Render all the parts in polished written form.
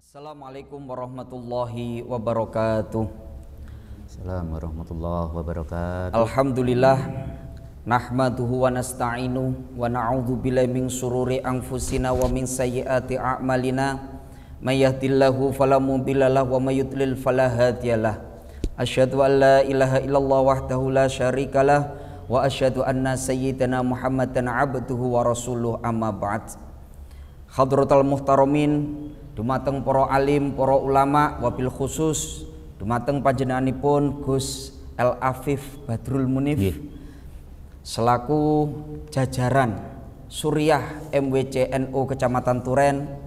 Assalamualaikum warahmatullahi wabarakatuh. Assalamualaikum warahmatullahi wabarakatuh. Alhamdulillah nahmaduhu wa nasta'inu wa na'udzu billahi min syururi anfusina wa min sayyiati a'malina may yahdihillahu fala mudhillalah wa may yudlil fala hadiyalah. Asyhadu an la ilaha illallah wahdahu la syarikalah wa asyhadu anna sayyidana Muhammadan abduhu wa rasuluh, amma ba'd. Hadratul muhtaramin, dumateng para alim, para ulama, wabil khusus dumateng panjenenganipun Gus El Afif Badrul Munif selaku jajaran Suriah MWC NU Kecamatan Turen,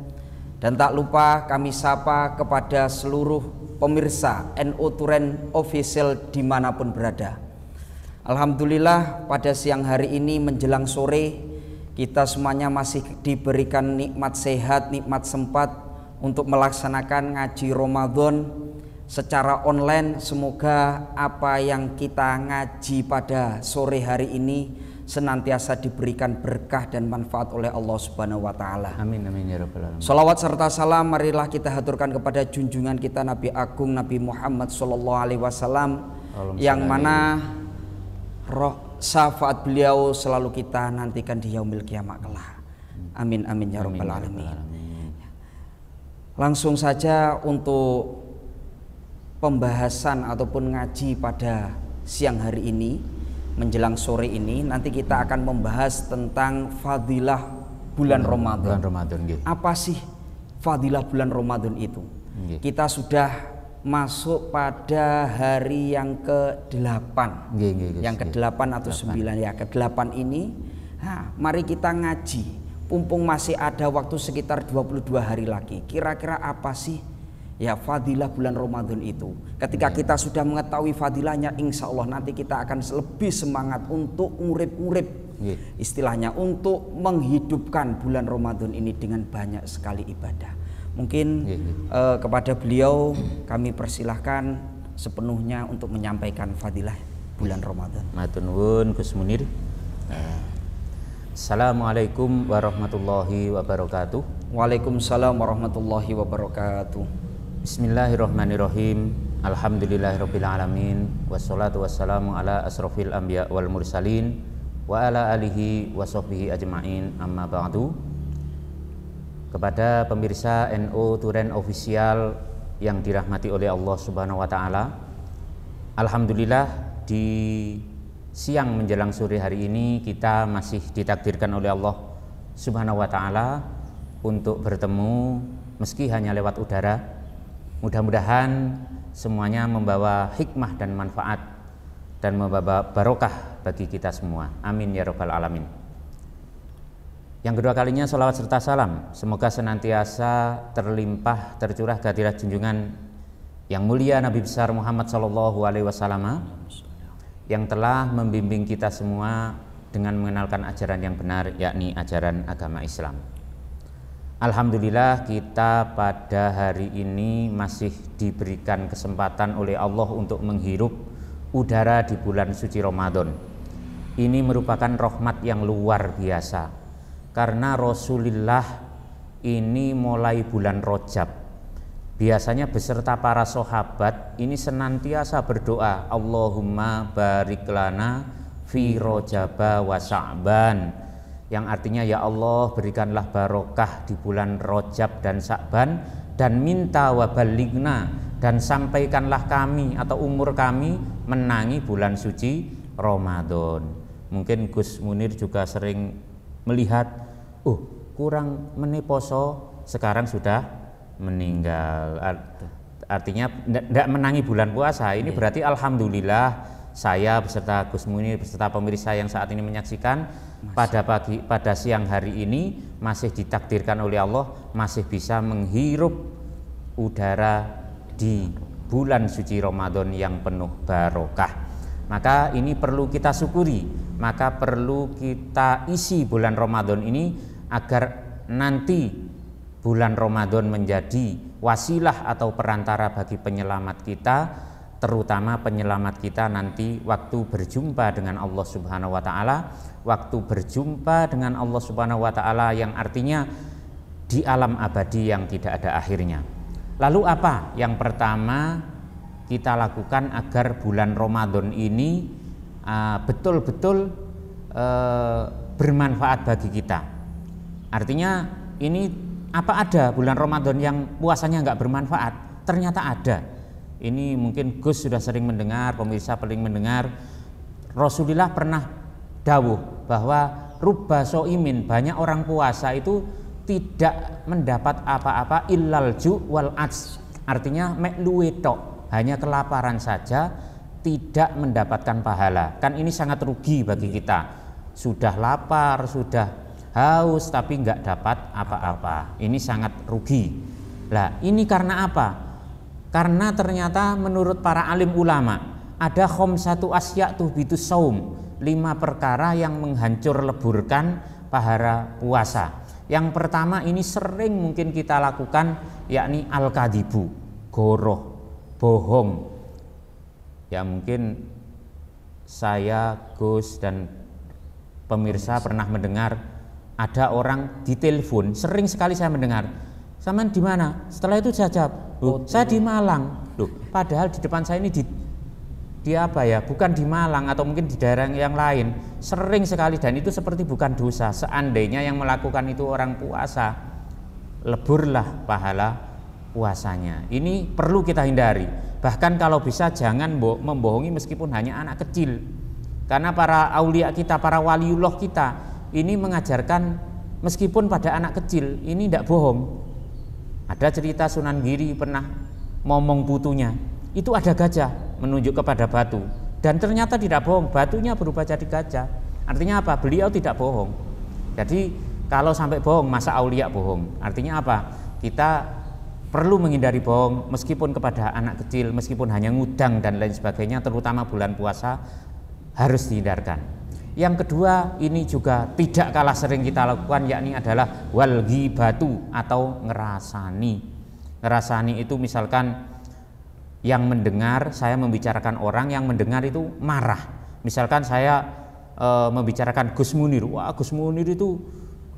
dan tak lupa kami sapa kepada seluruh pemirsa NU Turen Official dimanapun berada. Alhamdulillah pada siang hari ini menjelang sore kita semuanya masih diberikan nikmat sehat, nikmat sempat untuk melaksanakan ngaji Ramadan secara online. Semoga apa yang kita ngaji pada sore hari ini senantiasa diberikan berkah dan manfaat oleh Allah Subhanahu wa taala. Amin amin ya rabbal alamin. Shalawat serta salam marilah kita haturkan kepada junjungan kita Nabi Agung Nabi Muhammad sallallahu alaihi wasallam, yang mana roh syafaat beliau selalu kita nantikan di yaumil kiamat kelak. Amin amin ya rabbal alamin. Langsung saja untuk pembahasan ataupun ngaji pada siang hari ini menjelang sore ini, nanti kita akan membahas tentang fadilah bulan Ramadan. Apa sih fadilah bulan Ramadan itu? Kita sudah masuk pada hari yang ke-8. Yang ke-8 atau 9 ya, ke-8 ini. Nah, mari kita ngaji. Mumpung masih ada waktu sekitar 22 hari lagi. Kira-kira apa sih ya fadilah bulan Ramadan itu? Ketika kita sudah mengetahui fadilahnya, insya Allah nanti kita akan lebih semangat untuk ngurip-ngurip, istilahnya untuk menghidupkan bulan Ramadan ini dengan banyak sekali ibadah. Mungkin kepada beliau kami persilahkan sepenuhnya untuk menyampaikan fadilah bulan Ramadan. Matur nuwun Gus Munir. Assalamualaikum warahmatullahi wabarakatuh. Waalaikumsalam warahmatullahi wabarakatuh. Bismillahirrahmanirrahim. Alhamdulillahirabbil alamin. Wassalatu wassalamu ala asrofil anbiya wal mursalin wa ala alihi wa sahbihi ajma'in, amma ba'du. Kepada pemirsa NU Turen Official yang dirahmati oleh Allah Subhanahu wa taala, alhamdulillah di siang menjelang sore hari ini kita masih ditakdirkan oleh Allah Subhanahu wa taala untuk bertemu meski hanya lewat udara. Mudah-mudahan semuanya membawa hikmah dan manfaat dan membawa barokah bagi kita semua. Amin ya rabbal alamin. Yang kedua kalinya sholawat serta salam semoga senantiasa terlimpah tercurah kehadirat junjungan yang mulia Nabi besar Muhammad sallallahu alaihi wasallam yang telah membimbing kita semua dengan mengenalkan ajaran yang benar, yakni ajaran agama Islam. Alhamdulillah kita pada hari ini masih diberikan kesempatan oleh Allah untuk menghirup udara di bulan suci Ramadan. Ini merupakan rahmat yang luar biasa. Karena Rasulullah ini mulai bulan Rajab biasanya beserta para sahabat ini senantiasa berdoa, Allahumma barik lana fi Rajaba wa Sya'ban, yang artinya ya Allah berikanlah barokah di bulan Rajab dan Sya'ban, dan minta wa baligna, dan sampaikanlah kami atau umur kami menangi bulan suci Ramadan. Mungkin Gus Munir juga sering melihat, kurang meniposo sekarang sudah meninggal. Artinya tidak menangi bulan puasa. Ini berarti alhamdulillah saya beserta Gus Munir beserta pemirsa yang saat ini menyaksikan pada siang hari ini masih ditakdirkan oleh Allah masih bisa menghirup udara di bulan suci Ramadan yang penuh barokah. Maka ini perlu kita syukuri, maka perlu kita isi bulan Ramadan ini agar nanti bulan Ramadan menjadi wasilah atau perantara bagi penyelamat kita, terutama penyelamat kita nanti waktu berjumpa dengan Allah Subhanahu wa taala, waktu berjumpa dengan Allah Subhanahu wa taala yang artinya di alam abadi yang tidak ada akhirnya. Lalu apa yang pertama kita lakukan agar bulan Ramadan ini betul-betul bermanfaat bagi kita? Artinya ini apa ada bulan Ramadan yang puasanya nggak bermanfaat? Ternyata ada. Ini mungkin Gus sudah sering mendengar, pemirsa paling mendengar. Rasulullah pernah dawuh bahwa rubba so'imin, banyak orang puasa itu tidak mendapat apa-apa illal ju' wal ats, artinya mek luwe tok, hanya kelaparan saja, tidak mendapatkan pahala. Kan ini sangat rugi bagi kita, sudah lapar, sudah haus tapi nggak dapat apa-apa, ini sangat rugi. Lah ini karena apa? Karena ternyata menurut para alim ulama ada khamsatu asya tuhbitus saum, 5 perkara yang menghancur leburkan pahala puasa. Yang pertama ini sering mungkin kita lakukan, yakni al-kadibu, goroh, bohong. Ya mungkin saya, Gus dan pemirsa pernah mendengar ada orang di telepon, sering sekali saya mendengar, "Saman di mana?" Setelah itu saya jawab, "Saya di Malang." Loh, padahal di depan saya ini di apa ya, bukan di Malang atau mungkin di daerah yang lain. Sering sekali, dan itu seperti bukan dosa. Seandainya yang melakukan itu orang puasa, leburlah pahala puasanya. Ini perlu kita hindari. Bahkan kalau bisa jangan membohongi meskipun hanya anak kecil. Karena para aulia kita, para waliullah kita ini mengajarkan meskipun pada anak kecil ini tidak bohong. Ada cerita Sunan Giri pernah ngomong putunya, itu ada gajah menunjuk kepada batu, dan ternyata tidak bohong, batunya berubah jadi gajah. Artinya apa? Beliau tidak bohong. Jadi kalau sampai bohong, masa aulia bohong? Artinya apa? Kita perlu menghindari bohong meskipun kepada anak kecil, meskipun hanya ngudang dan lain sebagainya, terutama bulan puasa harus dihindarkan. Yang kedua ini juga tidak kalah sering kita lakukan, yakni adalah wal ghibatu atau ngerasani. Ngerasani itu misalkan yang mendengar, saya membicarakan orang, yang mendengar itu marah. Misalkan saya membicarakan Gus Munir, wah Gus Munir itu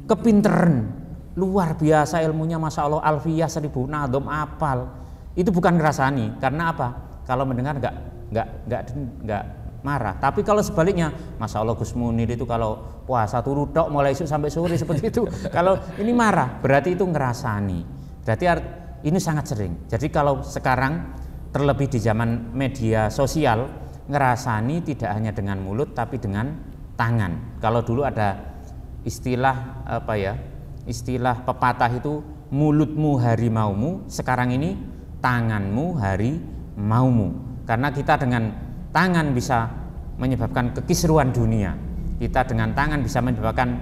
kepinteran, luar biasa ilmunya, masya Allah, alfiyah 1000 nadom apal. Itu bukan ngerasani, karena apa? Kalau mendengar nggak marah. Tapi kalau sebaliknya, masya Allah Gus Munir itu kalau puasa turu tok mulai esok sampai sore seperti itu. Kalau ini marah, berarti itu ngerasani. Berarti ini sangat sering. Jadi kalau sekarang terlebih di zaman media sosial, ngerasani tidak hanya dengan mulut tapi dengan tangan. Kalau dulu ada istilah apa ya? Istilah pepatah itu mulutmu harimaumu, sekarang ini tanganmu harimaumu. Karena kita dengan tangan bisa menyebabkan kekisruan dunia. Kita dengan tangan bisa menyebabkan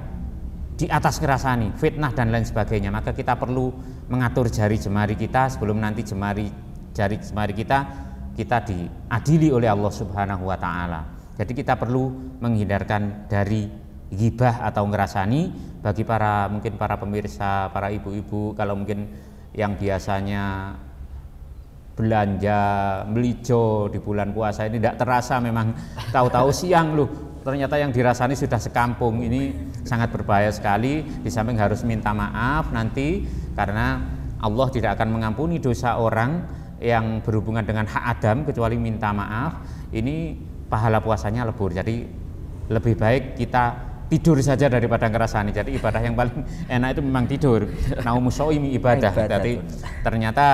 di atas ngerasani, fitnah dan lain sebagainya. Maka kita perlu mengatur jari jemari kita sebelum nanti jari jemari kita diadili oleh Allah Subhanahu wa taala. Jadi kita perlu menghindarkan dari ghibah atau ngerasani. Bagi mungkin para pemirsa, para ibu-ibu, kalau mungkin yang biasanya belanja melijo di bulan puasa ini tidak terasa, memang tahu-tahu siang loh, ternyata yang dirasani sudah sekampung. Ini sangat berbahaya sekali. Di samping harus minta maaf nanti, karena Allah tidak akan mengampuni dosa orang yang berhubungan dengan hak Adam kecuali minta maaf. Ini pahala puasanya lebur. Jadi lebih baik kita tidur saja daripada ngerasani. Jadi ibadah yang paling enak itu memang tidur. Naumu shaimi ibadah. Jadi ternyata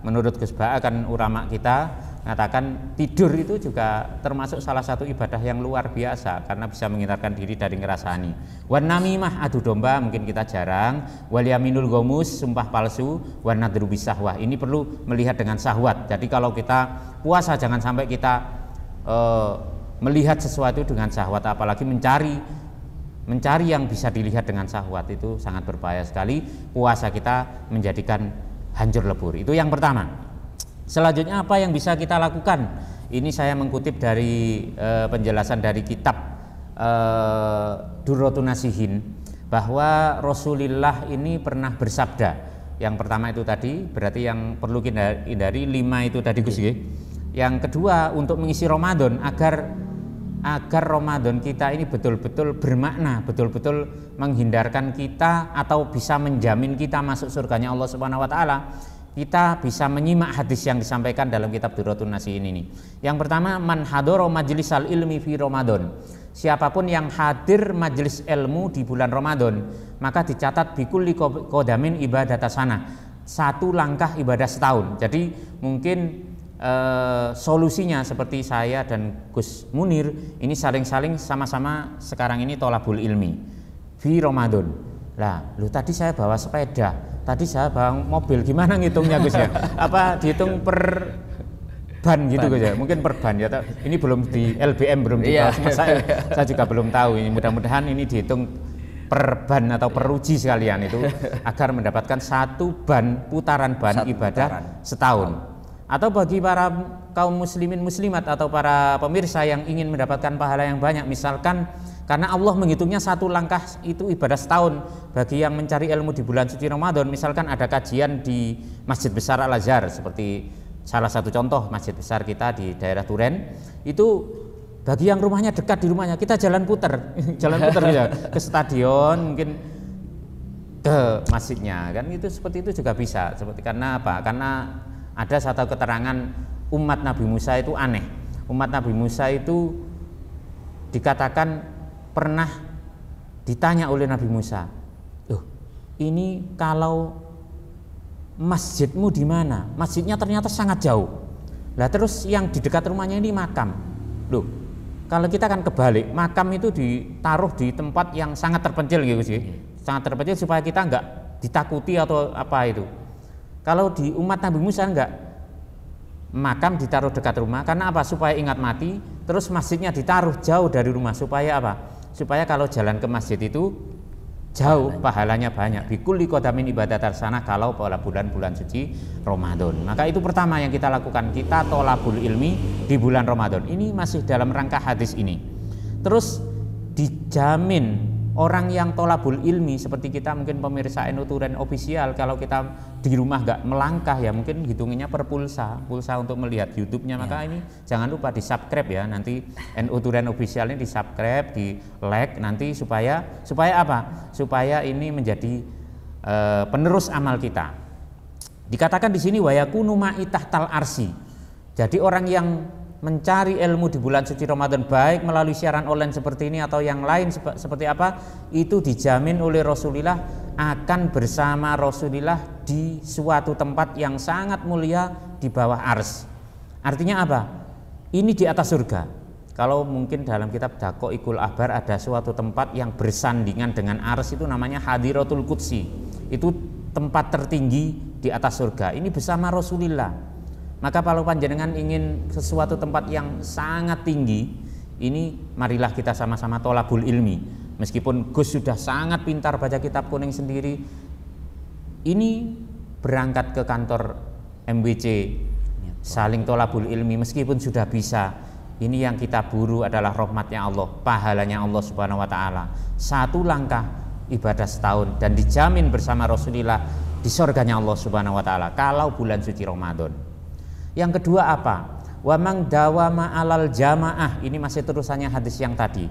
menurut Gus Ba'a kan ulama kita mengatakan tidur itu juga termasuk salah satu ibadah yang luar biasa karena bisa menghindarkan diri dari ngerasani. Wan namimah, adu domba mungkin kita jarang. Wal yaminul ghamus, sumpah palsu. Wan nadru bisahwah, ini perlu melihat dengan syahwat. Jadi kalau kita puasa jangan sampai kita melihat sesuatu dengan syahwat, apalagi mencari yang bisa dilihat dengan syahwat, itu sangat berbahaya sekali. Puasa kita menjadikan hancur lebur. Itu yang pertama. Selanjutnya apa yang bisa kita lakukan? Ini saya mengutip dari penjelasan dari kitab Durratun Nasihin, bahwa Rasulullah ini pernah bersabda. Yang pertama itu tadi, berarti yang perlu kita hindari 5 itu tadi Gus. Yang kedua, untuk mengisi Ramadan agar Ramadan kita ini betul-betul bermakna, betul-betul menghindarkan kita atau bisa menjamin kita masuk surganya Allah Subhanahu wa taala. kita bisa menyimak hadis yang disampaikan dalam kitab Durratun Nasihin ini. Yang pertama, man hadoro majlisal ilmi fi Ramadan. Siapapun yang hadir majelis ilmu di bulan Ramadan, maka dicatat bikulli qodamin ibadah sana, satu langkah ibadah setahun. Jadi mungkin solusinya seperti saya dan Gus Munir ini saling-saling sama-sama sekarang ini tolabul ilmi fi Ramadan. Lah, lu tadi saya bawa sepeda, tadi saya bawa mobil, gimana ngitungnya Gus ya? Apa dihitung per ban gitu Gus ya? Mungkin per ban ya. Ini belum di LBM belum dibahas. Saya juga belum tahu. Ini mudah-mudahan ini dihitung per ban atau per uji sekalian itu agar mendapatkan satu ban putaran ban ibadah setahun. Atau bagi para kaum muslimin muslimat atau para pemirsa yang ingin mendapatkan pahala yang banyak, misalkan karena Allah menghitungnya satu langkah itu ibadah setahun bagi yang mencari ilmu di bulan suci Ramadan. Misalkan ada kajian di Masjid Besar Al-Azhar, seperti salah satu contoh masjid besar kita di daerah Duren, itu bagi yang rumahnya dekat di rumahnya, kita jalan putar ya, ke stadion, mungkin ke masjidnya, kan itu seperti itu juga bisa. Seperti karena apa? Karena ada satu keterangan umat Nabi Musa itu aneh. Umat Nabi Musa itu dikatakan pernah ditanya oleh Nabi Musa, ini kalau masjidmu di mana? Masjidnya ternyata sangat jauh. Lah terus yang di dekat rumahnya ini makam. Loh, kalau kita kan kebalik, makam itu ditaruh di tempat yang sangat terpencil gitu sih, sangat terpencil supaya kita enggak ditakuti atau apa itu. Kalau di umat Nabi Musa enggak, makam ditaruh dekat rumah, karena apa? Supaya ingat mati. Terus masjidnya ditaruh jauh dari rumah, supaya apa? Supaya kalau jalan ke masjid itu jauh, pahalanya banyak. Bikulli qodamin ibadah tarsana, kalau pada bulan-bulan suci Ramadan. Maka itu pertama yang kita lakukan, kita tolabul ilmi di bulan Ramadan. Ini masih dalam rangka hadis ini. Terus dijamin orang yang tolabul ilmi seperti kita, mungkin pemirsa NU Turen official, kalau kita di rumah nggak melangkah ya mungkin hitungannya per pulsa untuk melihat YouTube-nya. Maka ini jangan lupa di subscribe ya, nanti NU Turen official ini di subscribe, di like nanti supaya apa? Supaya ini menjadi penerus amal kita. Dikatakan di sini wayakunu ma'itahtal arsi. Jadi orang yang mencari ilmu di bulan suci Ramadan, baik melalui siaran online seperti ini atau yang lain seperti apa, itu dijamin oleh Rasulullah akan bersama Rasulullah di suatu tempat yang sangat mulia di bawah ars. Artinya apa? Ini di atas surga. Kalau mungkin dalam kitab Daqaiqul Ahbar ada suatu tempat yang bersandingan dengan ars, itu namanya Hadiratul Qudsi. Itu tempat tertinggi di atas surga. Ini bersama Rasulullah. Maka kalau panjenengan ingin sesuatu tempat yang sangat tinggi, ini marilah kita sama-sama tolabul ilmi. Meskipun Gus sudah sangat pintar baca kitab kuning sendiri, ini berangkat ke kantor MWC, saling tolabul ilmi meskipun sudah bisa. Ini yang kita buru adalah rahmatnya Allah, pahalanya Allah Subhanahu wa taala. Satu langkah ibadah setahun dan dijamin bersama Rasulullah di surganya Allah Subhanahu wa taala kalau bulan suci Ramadan. Yang kedua apa? Wa mang dawama alal jamaah. Ini masih terusannya hadis yang tadi.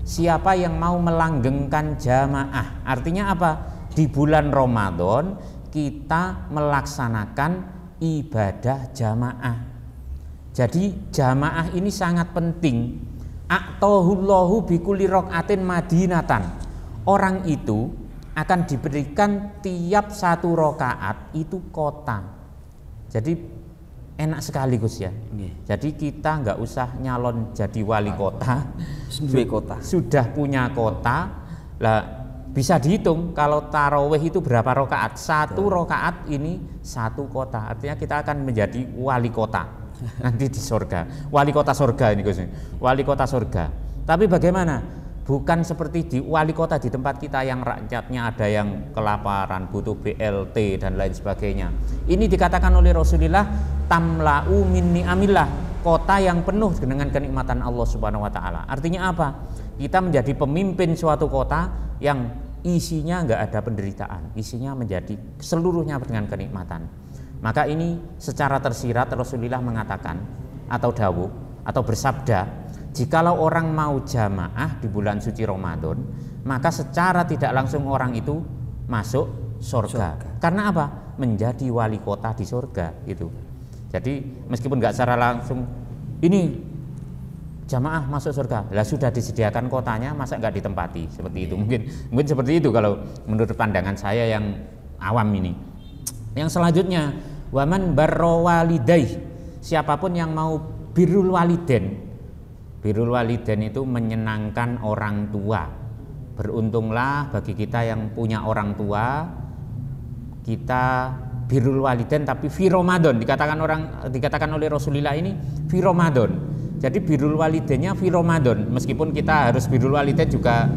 Siapa yang mau melanggengkan jamaah? Artinya apa? Di bulan Ramadan kita melaksanakan ibadah jamaah. Jadi jamaah ini sangat penting. A'tahullahu bikulli raqatin madinatan. Orang itu akan diberikan tiap satu rakaat itu kota. Jadi enak sekali Gus ya. Jadi kita nggak usah nyalon jadi wali kota, sudah punya kota. Lah bisa dihitung kalau tarawih itu berapa rakaat. Satu rakaat ini satu kota. Artinya kita akan menjadi wali kota nanti di surga. Wali kota surga ini Gus. Wali kota surga. Tapi bagaimana? Bukan seperti di wali kota di tempat kita yang rakyatnya ada yang kelaparan, butuh BLT dan lain sebagainya. Ini dikatakan oleh Rasulullah, tamla'u min ni'amillah, kota yang penuh dengan kenikmatan Allah Subhanahu wa taala. Artinya apa? Kita menjadi pemimpin suatu kota yang isinya enggak ada penderitaan, isinya menjadi seluruhnya dengan kenikmatan. Maka ini secara tersirat Rasulullah mengatakan atau dawuh atau bersabda, jikalau orang mau jamaah di bulan suci Ramadan, maka secara tidak langsung orang itu masuk surga. Karena apa? Menjadi wali kota di surga itu. Jadi meskipun nggak secara langsung ini jamaah masuk surga, lah sudah disediakan kotanya, masa nggak ditempati? Seperti itu mungkin seperti itu kalau menurut pandangan saya yang awam ini. Yang selanjutnya, waman barro walidai, siapapun yang mau birrul waliden. Birrul waliden itu menyenangkan orang tua. Beruntunglah bagi kita yang punya orang tua, kita birrul waliden tapi fi Ramadan, dikatakan oleh Rasulullah ini fi Ramadan. Jadi birrul walidennya fi Ramadan, meskipun kita harus birrul waliden juga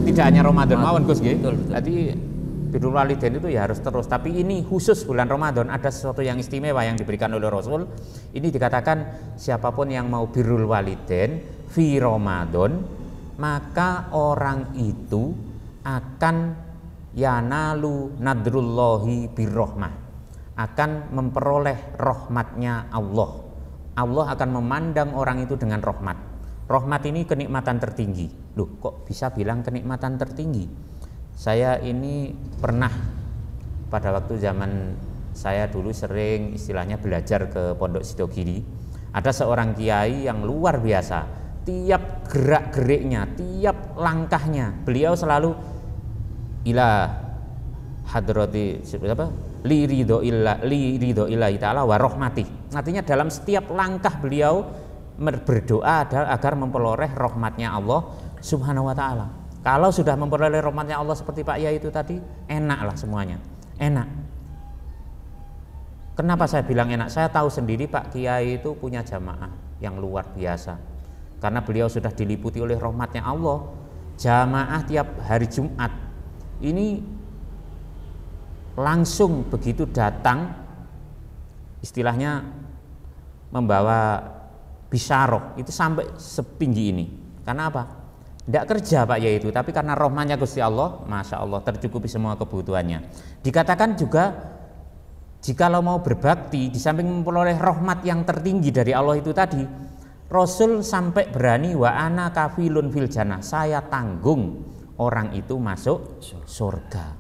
tidak hanya Ramadan mawon Gus nggih. Jadi birrul waliden itu ya harus terus, tapi ini khusus bulan Ramadan ada sesuatu yang istimewa yang diberikan oleh Rasul. Ini dikatakan siapapun yang mau birrul waliden fi Ramadan, maka orang itu akan yanalu nadrullahi birrohmah, akan memperoleh rahmatnya Allah. Allah akan memandang orang itu dengan rahmat. Rahmat ini kenikmatan tertinggi. Loh, kok bisa bilang kenikmatan tertinggi? Saya ini pernah pada waktu zaman saya dulu sering istilahnya belajar ke Pondok Sidogiri. Ada seorang kiai yang luar biasa. Tiap gerak-geriknya, tiap langkahnya, beliau selalu ila hadrati li ridho illahi ta'ala wa rahmatih. Artinya dalam setiap langkah beliau berdoa agar memperoleh rahmatnya Allah subhanahu wa ta'ala. Kalau sudah memperoleh rahmatnya Allah seperti Pak Yai itu tadi, enaklah semuanya, enak. Kenapa saya bilang enak? Saya tahu sendiri Pak Kiai itu punya jamaah yang luar biasa, karena beliau sudah diliputi oleh rahmatnya Allah. Jamaah tiap hari Jumat ini langsung begitu datang, istilahnya membawa bisyarah itu sampai setinggi ini. Karena apa? Tidak kerja Pak Yai itu, tapi karena rahmatnya Gusti Allah, masya Allah tercukupi semua kebutuhannya. Dikatakan juga jikalau mau berbakti, di samping memperoleh rahmat yang tertinggi dari Allah itu tadi, Rasul sampai berani wa ana kafilun fil jannah, saya tanggung orang itu masuk surga.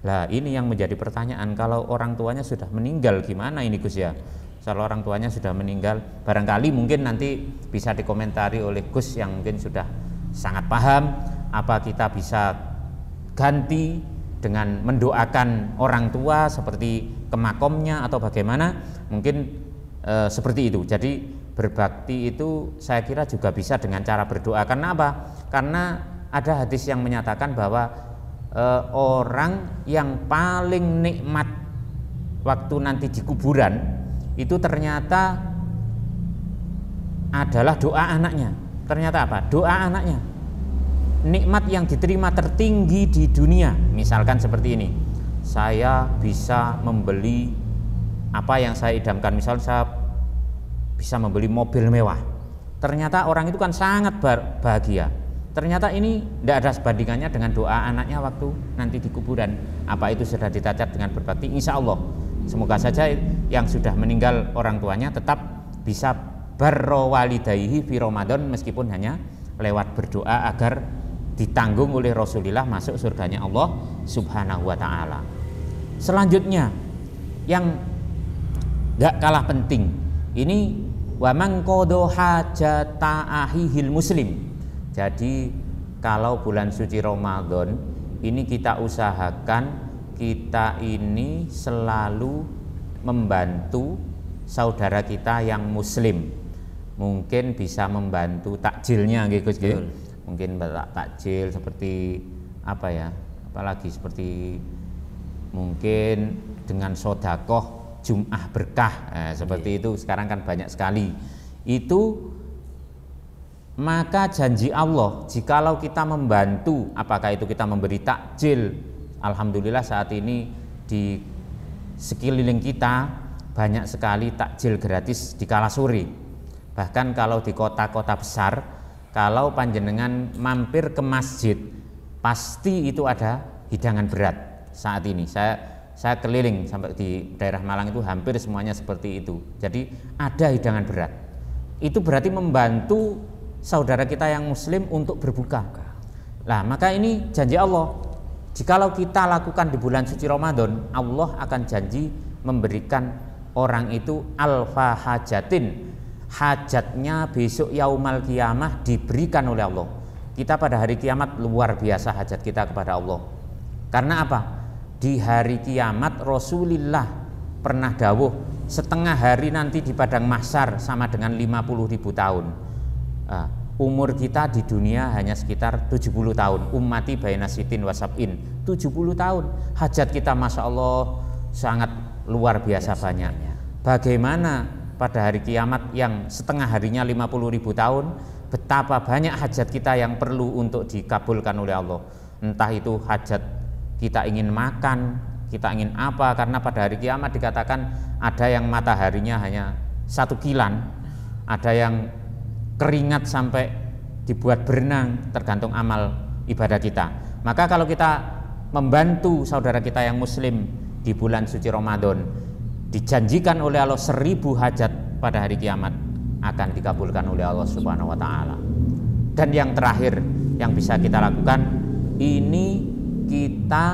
Lah ini yang menjadi pertanyaan, kalau orang tuanya sudah meninggal gimana ini Gus ya? Kalau orang tuanya sudah meninggal, barangkali mungkin nanti bisa dikomentari oleh Gus yang mungkin sudah sangat paham, apa kita bisa ganti dengan mendoakan orang tua seperti ke makomnya atau bagaimana? Mungkin seperti itu. Jadi berbakti itu saya kira juga bisa dengan cara berdoa. Karena apa? Karena ada hadis yang menyatakan bahwa orang yang paling nikmat waktu nanti di kuburan itu ternyata adalah doa anaknya. Ternyata apa? Doa anaknya. Nikmat yang diterima tertinggi di dunia. Misalkan seperti ini, saya bisa membeli apa yang saya idamkan, misal saya bisa membeli mobil mewah. Ternyata orang itu kan sangat bahagia. Ternyata ini tidak ada sebandingannya dengan doa anaknya waktu nanti di kuburan. Apa itu sudah ditacat dengan berbakti? Insya Allah, semoga saja yang sudah meninggal orang tuanya tetap bisa barro walidayhi fi Ramadan, meskipun hanya lewat berdoa agar ditanggung oleh Rasulullah masuk surganya Allah subhanahu wa ta'ala. Selanjutnya yang gak kalah penting, ini wa man qada hajata ahihil muslim. Jadi kalau bulan suci Ramadan ini kita usahakan kita ini selalu membantu saudara kita yang muslim. Mungkin bisa membantu takjilnya nggih Gus nggih. Mungkin takjil seperti apa ya? Apalagi seperti mungkin dengan sodakoh Jum'ah berkah, seperti itu sekarang kan banyak sekali. Itu maka janji Allah, jikalau kita membantu, apakah itu kita memberi takjil, alhamdulillah saat ini di sekeliling kita banyak sekali takjil gratis di kala sore. Bahkan kalau di kota-kota besar, kalau panjenengan mampir ke masjid, pasti itu ada hidangan berat saat ini. Saya keliling sampai di daerah Malang itu hampir semuanya seperti itu. Jadi ada hidangan berat. Itu berarti membantu saudara kita yang muslim untuk berbuka. Lah maka ini janji Allah. Jikalau kita lakukan di bulan suci Ramadan, Allah akan janji memberikan orang itu alfa hajatin, hajatnya besok yaumal kiamah diberikan oleh Allah. Kita pada hari kiamat luar biasa hajat kita kepada Allah. Karena apa? Di hari kiamat Rasulullah pernah dawuh, setengah hari nanti di padang mahsyar sama dengan 50.000 tahun. Umur kita di dunia hanya sekitar 70 tahun. Ummati baina sitin wasabin, 70 tahun. Hajat kita Masya Allah sangat luar biasa banyak. Bagaimana pada hari kiamat yang setengah harinya 50.000 tahun, betapa banyak hajat kita yang perlu untuk dikabulkan oleh Allah. Entah itu hajat kita ingin makan, kita ingin apa, karena pada hari kiamat dikatakan ada yang mataharinya hanya 1 kilan, ada yang keringat sampai dibuat berenang, tergantung amal ibadah kita. Maka kalau kita membantu saudara kita yang muslim di bulan suci Ramadan, dijanjikan oleh Allah 1000 hajat pada hari kiamat akan dikabulkan oleh Allah Subhanahu wa taala. Dan yang terakhir yang bisa kita lakukan, ini kita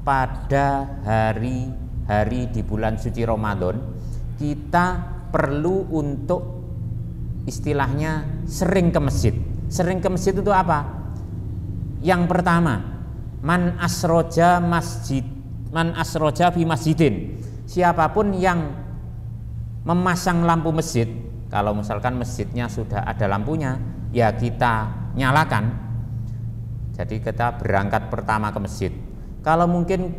pada hari-hari di bulan suci Ramadan, kita perlu untuk istilahnya sering ke masjid. Sering ke masjid itu apa? Yang pertama, man asroja fi masjidin. Siapapun yang memasang lampu masjid, kalau misalkan masjidnya sudah ada lampunya, ya kita nyalakan. Jadi kita berangkat pertama ke masjid. Kalau mungkin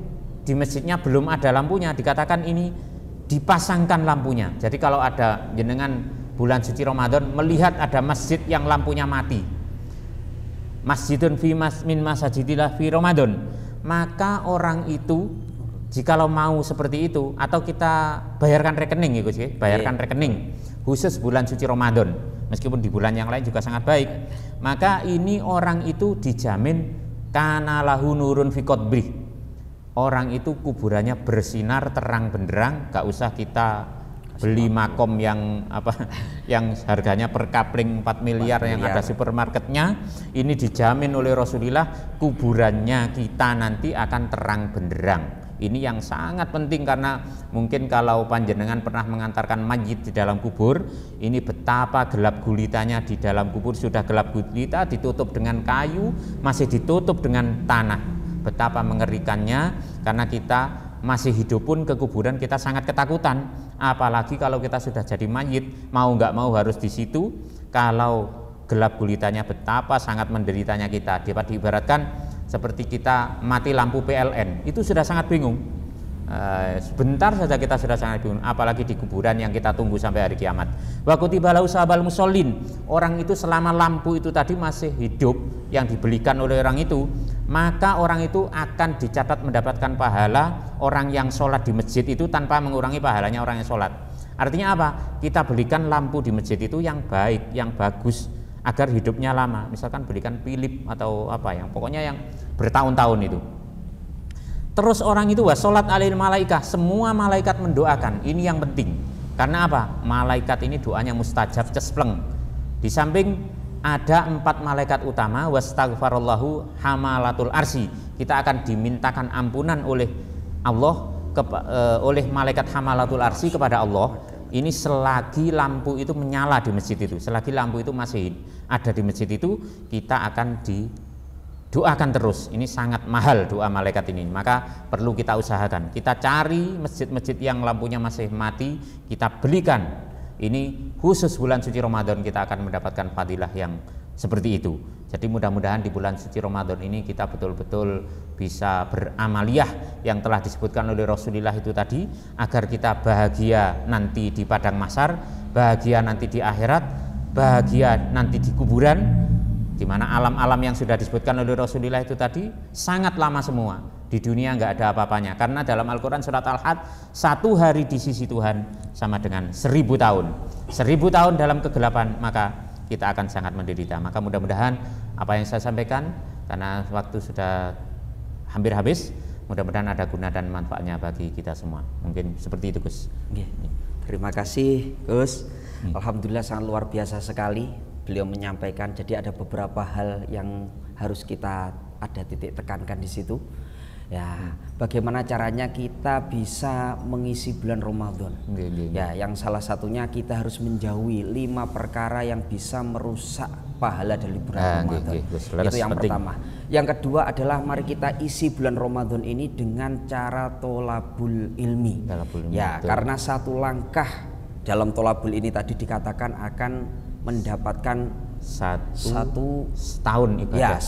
di masjidnya belum ada lampunya, dikatakan ini dipasangkan lampunya. Jadi kalau ada jenengan bulan suci Ramadan melihat ada masjid yang lampunya mati, masjidun min masajidillah fi Ramadan, maka orang itu jikalau mau seperti itu, atau kita bayarkan rekening, bayarkan rekening khusus bulan suci Ramadan, meskipun di bulan yang lain juga sangat baik, maka ini orang itu dijamin kana lahu nurun fi qadbrih. Orang itu kuburannya bersinar terang benderang, gak usah kita beli makom yang yang harganya per kapling 4 miliar yang ada supermarketnya. Ini dijamin oleh Rasulullah, kuburannya kita nanti akan terang benderang. Ini yang sangat penting, karena mungkin kalau panjenengan pernah mengantarkan mayit di dalam kubur, ini betapa gelap gulitanya di dalam kubur. Sudah gelap gulita, ditutup dengan kayu, masih ditutup dengan tanah. Betapa mengerikannya, karena kita masih hidup pun ke kuburan kita sangat ketakutan. Apalagi kalau kita sudah jadi mayit, mau nggak mau harus di situ. Kalau gelap gulitanya, betapa sangat menderitanya kita. Dapat diibaratkan seperti kita mati lampu PLN, itu sudah sangat bingung. Sebentar saja kita sudah sangat bingung, apalagi di kuburan yang kita tunggu sampai hari kiamat. Wa kutiba lahu sabal musallin. Orang itu selama lampu itu tadi masih hidup, yang dibelikan oleh orang itu, maka orang itu akan dicatat mendapatkan pahala orang yang sholat di masjid itu tanpa mengurangi pahalanya orang yang sholat. Artinya apa? Kita belikan lampu di masjid itu yang baik, yang bagus, agar hidupnya lama. Misalkan belikan Philip atau apa, yang pokoknya yang bertahun-tahun itu. Terus orang itu sholat alil malaikah, semua malaikat mendoakan. Ini yang penting. Karena apa? Malaikat ini doanya mustajab cespleng. Di samping ada 4 malaikat utama, wastaghfarallahu hamalatul arsi. Kita akan dimintakan ampunan oleh Allah, oleh malaikat hamalatul arsi kepada Allah. Ini selagi lampu itu menyala di masjid itu, selagi lampu itu masih ada di masjid itu, kita akan didoakan terus. Ini sangat mahal doa malaikat ini, maka perlu kita usahakan. Kita cari masjid-masjid yang lampunya masih mati, kita belikan. Ini khusus bulan suci Ramadan kita akan mendapatkan fadilah yang seperti itu. Jadi mudah-mudahan di bulan suci Ramadan ini kita betul-betul bisa beramaliyah yang telah disebutkan oleh Rasulullah itu tadi, agar kita bahagia nanti di padang mahsyar, bahagia nanti di akhirat, bahagia nanti di kuburan, di mana alam-alam yang sudah disebutkan oleh Rasulullah itu tadi sangat lama semua. Di dunia nggak ada apa-apanya, karena dalam Al-Quran surat Al-Had, 1 hari di sisi Tuhan sama dengan 1000 tahun. 1000 tahun dalam kegelapan, maka kita akan sangat menderita. Maka mudah-mudahan apa yang saya sampaikan, karena waktu sudah hampir habis, mudah-mudahan ada guna dan manfaatnya bagi kita semua. Mungkin seperti itu, Gus. Terima kasih, Gus. Alhamdulillah sangat luar biasa sekali beliau menyampaikan. Jadi ada beberapa hal yang harus kita ada titik tekankan di situ. Ya, bagaimana caranya kita bisa mengisi bulan Ramadan? Ya, yang salah satunya kita harus menjauhi 5 perkara yang bisa merusak pahala dari bulan Ramadan. Itu yang pertama. Yang kedua adalah mari kita isi bulan Ramadan ini dengan cara tolabul ilmi. Ya, karena satu langkah dalam tolabul ini tadi dikatakan akan mendapatkan satu setahun ibadah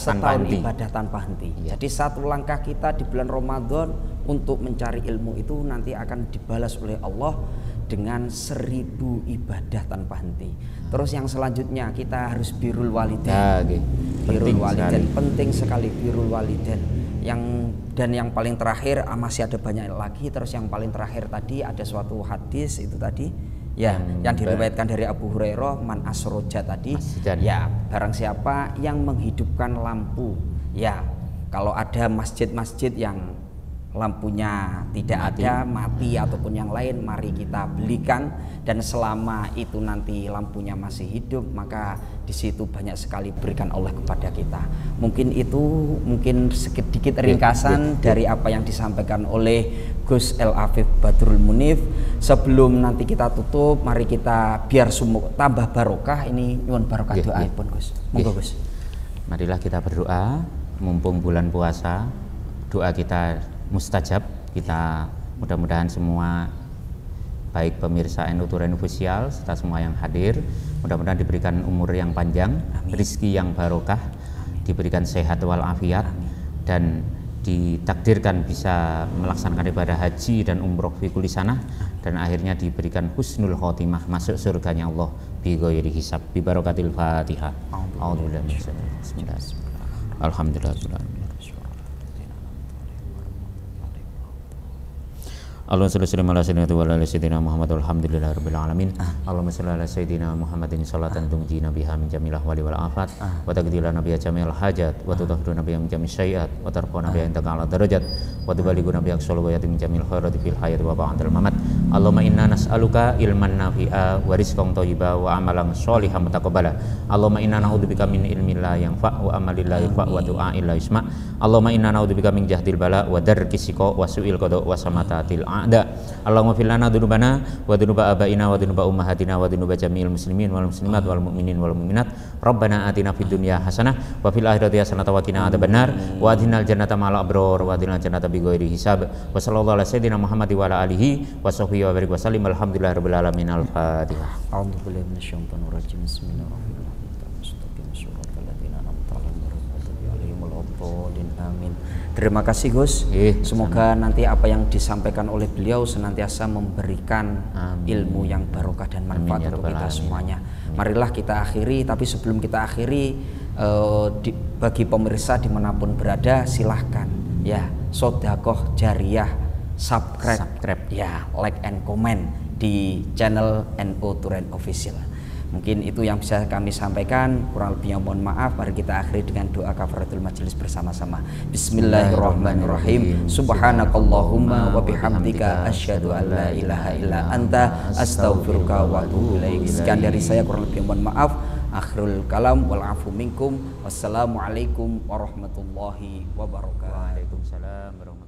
tanpa henti. Ya. Jadi satu langkah kita di bulan Ramadan untuk mencari ilmu itu nanti akan dibalas oleh Allah dengan 1000 ibadah tanpa henti. Terus yang selanjutnya kita harus birrul walidain. Birrul walidain penting sekali, birrul walidain. Yang paling terakhir masih ada banyak lagi. Terus yang paling terakhir tadi ada suatu hadis itu tadi. Ya, yang diriwayatkan dari Abu Hurairah, man asroja tadi. Ya, barang siapa yang menghidupkan lampu. Ya, kalau ada masjid-masjid yang lampunya tidak ada, mati ataupun yang lain, mari kita belikan, dan selama itu nanti lampunya masih hidup, maka di situ banyak sekali berikan Allah kepada kita. Mungkin sedikit ringkasan dari apa yang disampaikan oleh Gus El Afif Badrul Munif. Sebelum nanti kita tutup, mari kita biar tambah barokah. Ini nyuwun barokah doa pun Gus. Monggo Gus. Marilah kita berdoa, mumpung bulan puasa, doa kita mustajab. Kita mudah-mudahan semua, baik pemirsa NU Turen Official serta semua yang hadir, mudah-mudahan diberikan umur yang panjang, rezeki yang barokah, diberikan sehat walafiat, dan ditakdirkan bisa melaksanakan ibadah haji dan umroh fi kulli sanah, dan akhirnya diberikan husnul khotimah, masuk surganya Allah bi ghairi hisab, bi barakatil Fatihah. Alhamdulillah. Allahumma shalli ala sayyidina Muhammad walhamdulillahi rabbil alamin. Allahumma shalli ala sayyidina Muhammadin sholatan tunjina biha min jamilah wali wal afat wa taqdilana biha jamil hajat wa tutahhiruna biha min jamil syai'at wa tarfa'una biha indaka ala darajat wa tuballighuna biha aqsal ghayati min jamil khairati fil hayati wa ba'dal mamat. Allahumma inna nas'aluka ilman nafi'a wa rizqan thayyiba wa amalan sholihan mutaqabbala. Allahumma inna na'udzubika min ilmin la yanfa' wa amalin la yanfa' wa du'a'in la yusma'. Allahumma inna na'udzubika min jahdil bala wa darki siqa wa su'il qada wa samatatil a'da. Allahumma fil lana dzunubana wa dzunuba abaina wa dzunuba ummahatina wa dzunuba jami'il muslimin wal muslimat wal mu'minin wal mu'minat. Rabbana atina fid dunya hasanah wa fil akhirati hasanah wa qina adzabannar wa adkhilnal jannata ma'al abrar wa adkhilnal jannata bi ghairi hisab. Wa sallallahu ala sayyidina Muhammad wa ala alihi wa sahbihi wa barik wa sallim. Alhamdulillahi rabbil alamin. Al-Fatihah. A'udzu billahi minasyaitonir rajim. Bismillahirrahmanirrahim. Amin. Terima kasih Gus. Semoga nanti apa yang disampaikan oleh beliau senantiasa memberikan ilmu yang barokah dan manfaat untuk kita semuanya. Marilah kita akhiri, tapi sebelum kita akhiri, bagi pemirsa dimanapun berada, silahkan ya sedekah jariyah, subscribe ya, like and comment di channel NU Turen Official. Mungkin itu yang bisa kami sampaikan, kurang lebihnya mohon maaf. Mari kita akhiri dengan doa kafaratul majelis bersama-sama. Bismillahirrahmanirrahim. Subhanakallahumma wa bihamdika asyhadu an la ilaha illa anta astaghfiruka wa atubu ilaik. Sekian dari saya, kurang lebihnya mohon maaf. Akhirul kalam wal afu minkum. Wassalamualaikum warahmatullahi wabarakatuh. Waalaikumsalam warahmatullahi wabarakatuh.